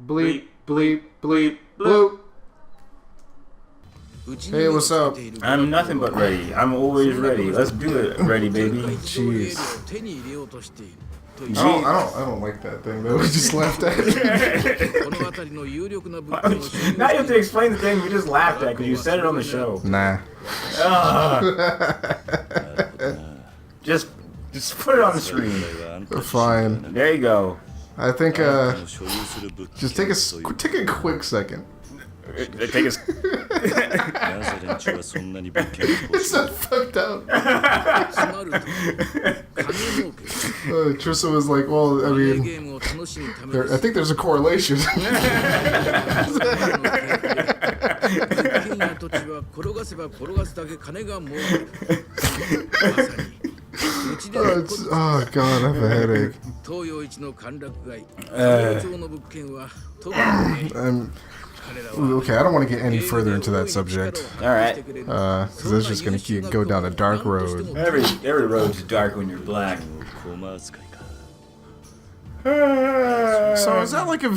Bleep, bleep, bleep, bloop. Hey, what's up? I'm nothing but ready. I'm always ready. Let's do it, ready, baby. Jeez. I don't like that thing that we just laughed at. Now you have to explain the thing we just laughed at because you said it on the show. Nah. Just put it on the screen. Fine. There you go. I think just take a quick second. Take us. It's not fucked up. Trissa was like, well, I mean, I think there's a correlation. Oh god, I have a headache. Okay, I don't want to get any further into that subject. Alright. Because that's just going to go down a dark road. Every road's dark when you're black. So is that like a...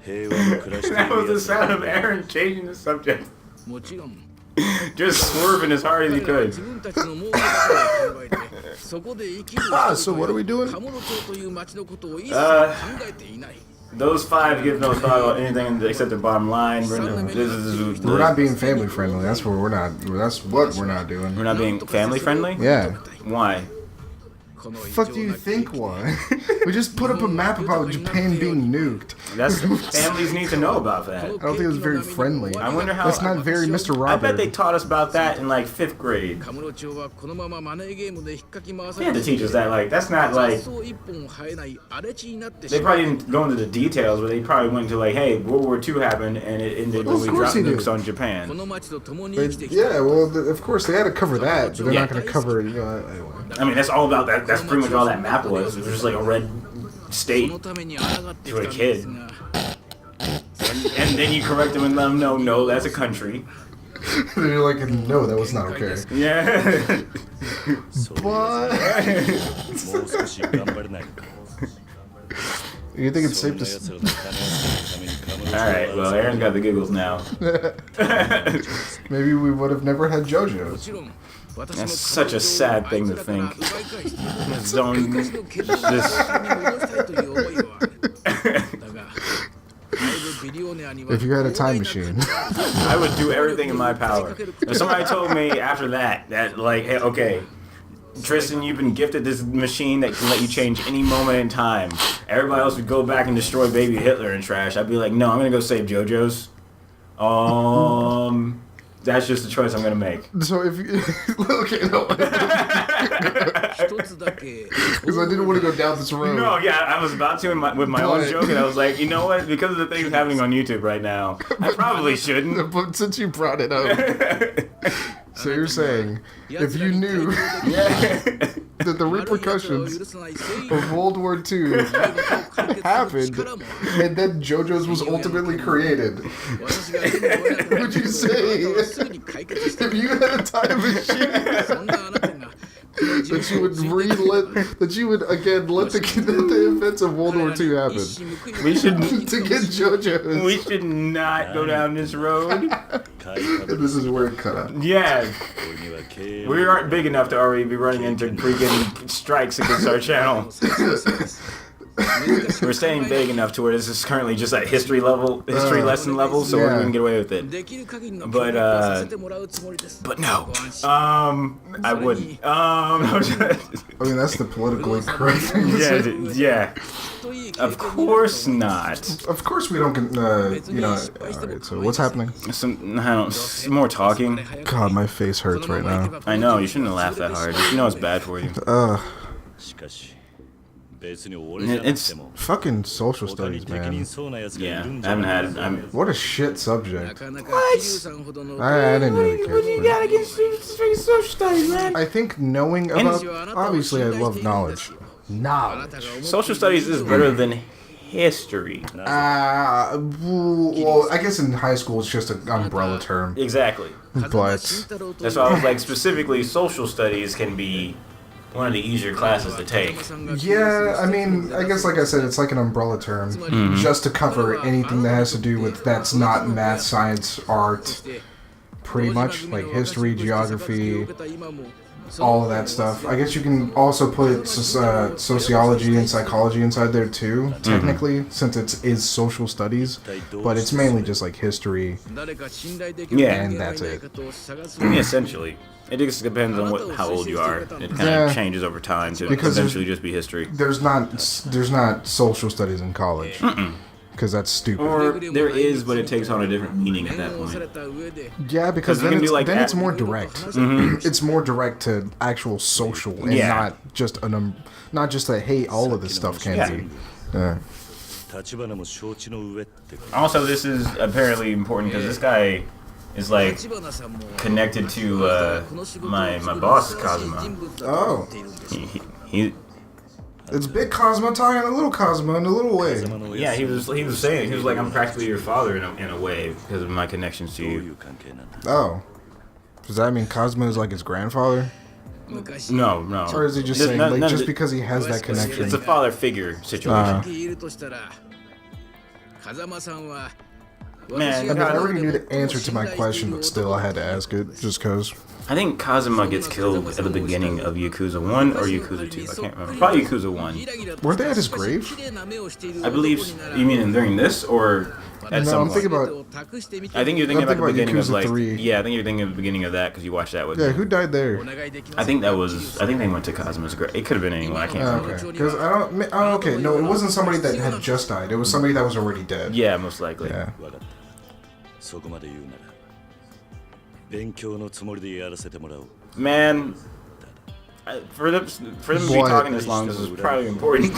That was the sound of Aaron changing the subject. Just swerving as hard as he could. So what are we doing? Those five give no thought about anything except their bottom line. We're not being family friendly. That's what we're not. That's what we're not doing. We're not being family friendly? Yeah. Why? Fuck do you think why? We just put up a map about Japan being nuked. That's families need to know about that. I don't think it was very friendly. I wonder how. That's not very Mr. Robert. I bet they taught us about that in like 5th grade. They had to teach us that. Like that's not like. They probably didn't go into the details, but they probably went to like, hey, World War II happened and it ended when we dropped nukes on Japan. Yeah, well, of course they had to cover that, but they're not going to cover it. Anyway. I mean, that's all about that. That's pretty much all that map was. It was just like a red state to a kid. And then you correct them and let them know, no, that's a country. They're like, no, that was not okay. Yeah. But... You think it's safe to... Alright, well, Aaron's got the giggles now. Maybe we would have never had JoJo's. That's such a sad thing to think. If you had a time machine, I would do everything in my power. If somebody told me after that like, hey, okay, Tristan, you've been gifted this machine that can let you change any moment in time. Everybody else would go back and destroy baby Hitler and trash. I'd be like, no, I'm gonna go save JoJo's. That's just the choice I'm gonna make. So if you... Okay, no. Because I didn't want to go down this road. No, yeah, I was about to with my own joke, and I was like, you know what? Because of the things happening on YouTube right now, I probably shouldn't. But since you brought it up... So you're saying, if you knew that the repercussions of World War II happened, and then JoJo's was ultimately created, would you say, if you had a time machine, that you would again let the events of World War II happen? We should to get JoJo's. We should not go down this road. This is where it cut out. Yeah. We aren't big enough to already be running into freaking strikes against our channel. We're staying big enough to where this is currently just at history lesson level, so we can get away with it. But no. I wouldn't. I mean, that's the politically correct thing to say. Yeah. Of course not. Of course we don't, Alright, so what's happening? Some more talking. God, my face hurts right now. I know, you shouldn't have laughed that hard. You know it's bad for you. It's fucking social studies, man. Yeah, I haven't had it. What a shit subject. What? I didn't really care. What do you got against social studies, man? I think knowing about... Obviously, I love knowledge. Social studies is better than history. Well, I guess in high school it's just an umbrella term. Exactly. But... That's why I was like, specifically, social studies can be one of the easier classes to take. Yeah, I mean, I guess like I said, it's like an umbrella term, just to cover anything that has to do with that's not math, science, art, pretty much like history, geography, all of that stuff. I guess you can also put sociology and psychology inside there too, technically, since it is social studies, but it's mainly just like history, and that's it. Yeah, essentially. It just depends on how old you are. It kind of changes over time to eventually just be history. There's not social studies in college. Because that's stupid. Or there is, but it takes on a different meaning at that point. Yeah, because then it's more direct. It's more direct to actual social, and not just not just that. Hey, all of this stuff can be. Also, this is apparently important because this guy is like connected to my boss Kazuma. Oh. He It's big Cosmo tying a little Cosmo in a little way. Yeah, he was saying, he was like, I'm practically your father in a way because of my connections to you. Oh. Does that mean Cosmo is like his grandfather? No. Or is he just saying, like, just because he has that connection? It's a father figure situation. Man, I mean, I already knew the answer to my question, but still I had to ask it, just because. I think Kazuma gets killed at the beginning of Yakuza 1 or Yakuza 2. I can't remember. Probably Yakuza 1. Weren't they at his grave? I believe. You mean during this or at some point? I think you're thinking about the beginning of like. 3. Yeah, I think you're thinking of the beginning of that because you watched that with me. Yeah, who died there? I think they went to Kazuma's grave. It could have been anyone. I can't remember. Okay, because I don't. Okay, no, it wasn't somebody that had just died. It was somebody that was already dead. Yeah, most likely. Yeah. Man, for them to be talking this long, this is probably important.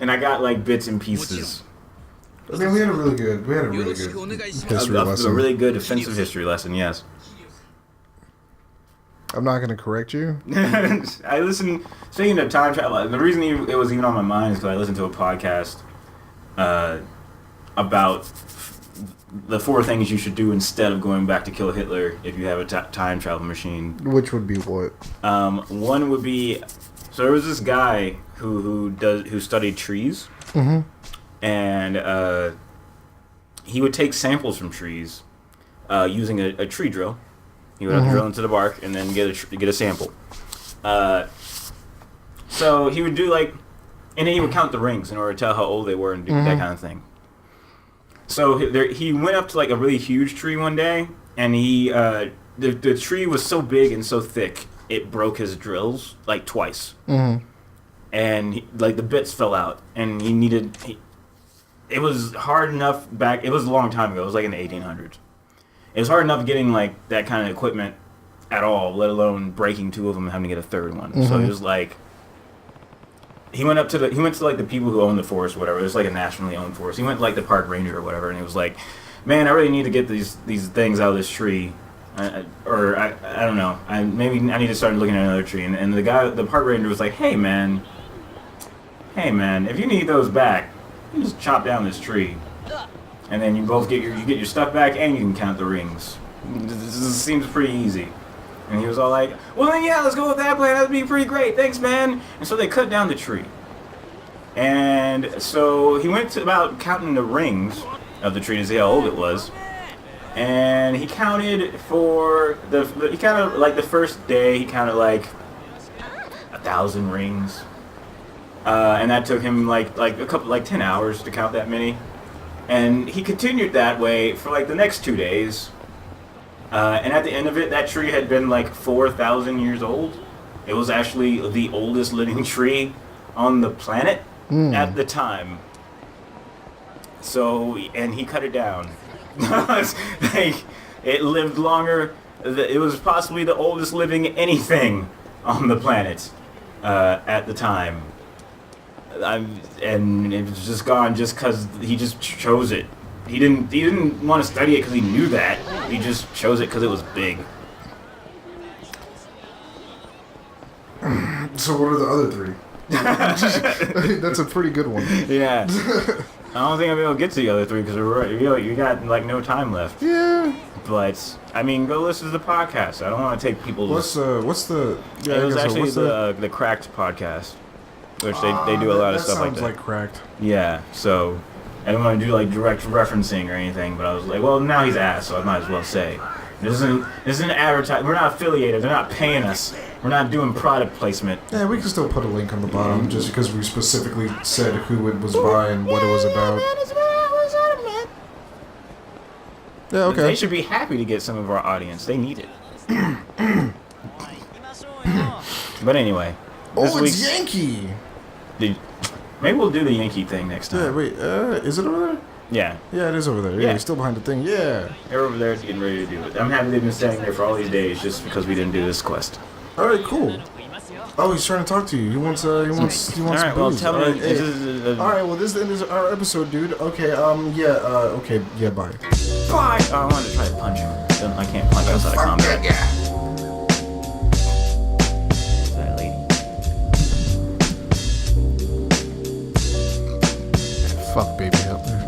And I got like bits and pieces. I mean, we had a really good history lesson. A really good offensive history lesson, yes. I'm not going to correct you. I listened, speaking of time travel, and the reason it was even on my mind is because I listened to a podcast about the 4 things you should do instead of going back to kill Hitler if you have a time travel machine. Which would be what? One would be, so there was this guy who studied trees, and he would take samples from trees using a tree drill. He would have to drill into the bark and then get a sample. So he would do and then he would count the rings in order to tell how old they were and do that kind of thing. So he went up to a really huge tree one day, and the tree was so big and so thick it broke his drills twice, and the bits fell out, and it was hard enough back. It was a long time ago. It was in the 1800s. It was hard enough getting that kind of equipment at all, let alone breaking 2 of them and having to get a 3rd one. So it was he went to the people who own the forest or whatever. It was a nationally owned forest. He went to the park ranger or whatever, and he was like, man, I really need to get these things out of this tree. I don't know. Maybe I need to start looking at another tree. And the park ranger was like, hey man, if you need those back, you just chop down this tree. And then you both get your stuff back and you can count the rings. This seems pretty easy. And he was all like, well then yeah, let's go with that plan. That'd be pretty great. Thanks, man. And so they cut down the tree. And so he went to about counting the rings of the tree to see how old it was. And he counted for the first day, he counted 1,000 rings. And that took him a couple 10 hours to count that many. And he continued that way for the next 2 days. And at the end of it, that tree had been 4,000 years old. It was actually the oldest living tree on the planet at the time. So, and he cut it down. It lived longer. It was possibly the oldest living anything on the planet at the time. And it was just gone just because he just chose it. He didn't want to study it because he knew that. He just chose it because it was big. So what are the other 3? That's a pretty good one. Yeah. I don't think I'll be able to get to the other 3 because you got like no time left. Yeah. But I mean, go listen to the podcast. I don't want to take people's. What's the? Yeah, it was actually the Cracked podcast, which they do a lot of stuff like that. Sounds like Cracked. Yeah. So I don't want to do like direct referencing or anything, but I was like, well, now he's asked, so I might as well say. This isn't advertising. We're not affiliated. They're not paying us. We're not doing product placement. Yeah, we can still put a link on the bottom just because we specifically said who it was by and what it was about. Yeah, okay. They should be happy to get some of our audience. They need it. But anyway. It's Yankee! Maybe we'll do the Yankee thing next time. Yeah, wait, is it over there? Yeah. Yeah, it is over there. Yeah, he's still behind the thing. Yeah. They're over there getting ready to do it. I'm happy they've been standing there for all these days just because we didn't do this quest. Alright, cool. Oh, he's trying to talk to you. He wants Alright, well, tell me. Alright, well, this is our episode, dude. Okay, okay, yeah, bye. Bye! Oh, I wanted to try to punch him. I can't punch outside of combat. That lady. Fuck baby out there.